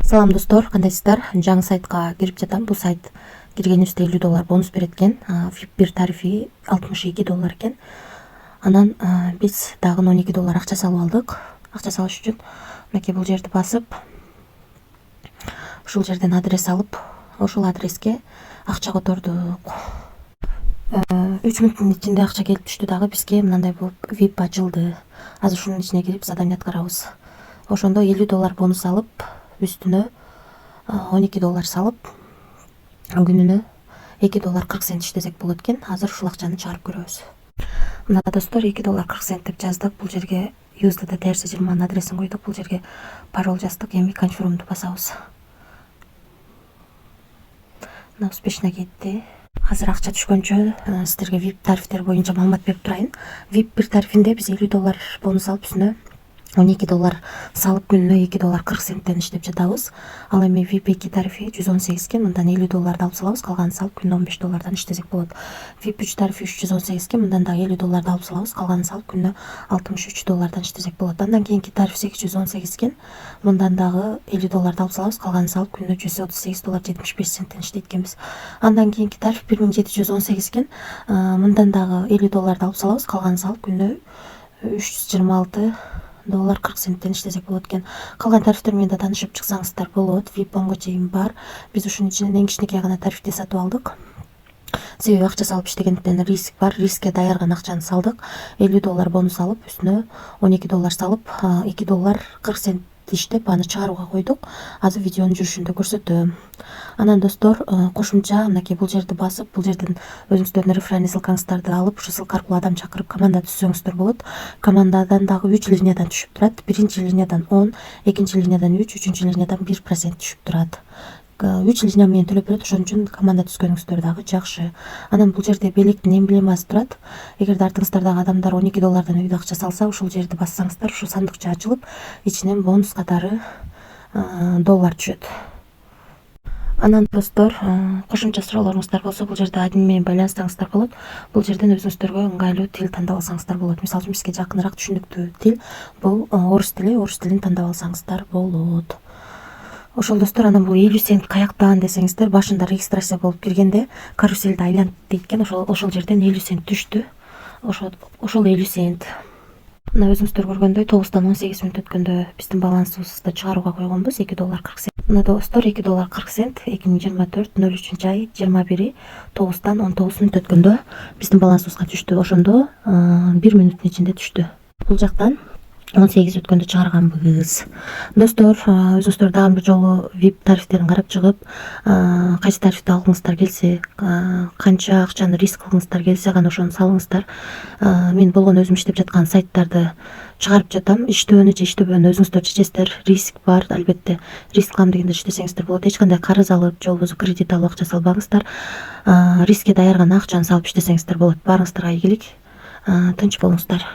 Салам достор, кандайсыздар? Жаңы сайтка кирип жатам. Бул сайт киргенибизде $50 бонус берет экен. VIP 1 тарифи $62 экен. Анан биз дагы $12 акча салып алдык. Акча салыш үчүн мынакей бул жерди басып, ушул жерден адрес алып, ошол адреске акча котордук. 3 мүнөттүн ичинде акча келип түштү. Дагы бизге мындай болуп VIP ачылды. Азыр ушунун ичине кирип задание аткарабыз. Ошондо $50 бонус алып, үстүнө $12 салып, күнүнө $2.40 иштесек болот экен. Азыр ушул акчаны чыгарып көрөбүз. Мына достор, $2.40 деп жаздык. Бул жерге USDT TRC20 адресин койдук. Бул жерге пароль жаздык. Эми конфирмду басабыз. Мына успешно кетти. Азыр акча түшкөнчө сиздерге VIP тарифтер боюнча маалымат берип турайын. VIP 1 тарифинде биз $50 бонус алып, үстүнө $12 салып, күнүнө $2.40 иштеп жатабыз. Ал эми VIP 2 тарифи $118 экен. Мындан $50 алып салабыз, калганын салып күнүнө $15 иштесек болот. VIP 3 тарифи $318 экен. Мындан дагы $50 алып салабыз, калганын салып күнүнө $63 иштесек болот. Андан кийинки тариф $818 экен. Мындан дагы $50 алып салабыз, калганын салып күнүнө $138.75 иштейт экенбиз. Андан кийинки тариф $1718 экен. Мындан дагы $50 алып салабыз, калганын салып күнүнө $326.40 иштесек болот экен. Калган тарифтер менен да таанышып чыксаңыздар болот. VIP 10го чейин бар. Биз ушунун ичинен эң кичинекей гана тарифти сатып алдык. Себеби акча салып иштегендиктен риск бар. Рискке даярган акчаны салдык. $50 бонус алып, үстүнө $12 салып, $2.40 иштеп, аны чыгарууга койдук. Азыр видеонун жүрүшүндө көрсөтөм. Анан достор, кошумча мынакей бул жерди басып, бул жерден өзүңүздөрдүн реферальный ссылкаңыздарды алып, ушу ссылка аркылуу адам чакырып команда түзсөңүздөр болот. Командадан дагы 3 линиядан түшүп турат. Биринчи линиядан 10, экинчи линиядан 3, үчүнчү линиядан 1% түшүп турат. 3 линия менен төлөп берет, ошон үчүн команда түзгөнүңүздөр дагы жакшы. Анан бул жерде белектин эмблемасы турат. Эгерде артыңыздардагы адамдар $12 үйдө акча салса, ушул жерди бассаңыздар, ушул сандыкча ачылып, ичинен бонус катары доллар түшөт. Анан достор, кошумча суроолоруңуздар болсо, бул жерде админ менен байланышсаңыздар болот. Бул жерден өзүңүздөргө ыңгайлуу тил тандап алсаңыздар болот. Мисалы үчүн бизге жакыныраак түшүнүктүү тил бул орус тили тандап алсаңыздар болот. Ошол достор, анан бул 50 цент каяктан десеңиздер, башында регистрация болуп киргенде каруселди айлант дейт экен. Ошол жерден 50 цент түштү. Ошол 50 цент. Мына өзүңүздөр көргөндөй 9-дан 18 мүнөт өткөндө биздин балансыбызды чыгарууга койгонбуз $2.40. Мына достор, $2.40 2024-03-ай 21-и 9-дан 19 мүнөт өткөндө биздин балансыбызга түштү. Ошондо 1 мүнөттүн ичинде түштү. Бул жактан 18 өткөндө чыгарганбыз. Достор, өзүңүздөр дагы бир жолу VIP тарифтерин карап чыгып, кайсы тарифти алгыңыздар келсе, канча акчаны риск кылгыңыздар келсе, гана ошону салыңыздар. Мен болгон өзүм иштеп жаткан сайттарды чыгарып жатам. Иштөөнү же иштебөөнү өзүңүздөр чечесиздер. Риск бар, албетте. Риск алам дегенде иштесеңиздер болот. Эч кандай карыз алып, же болбосо кредит алып акча салбаңыздар. Рискке даярган акчаны салып иштесеңиздер болот. Баарыңыздарга ийгилик. Тынч болуңуздар.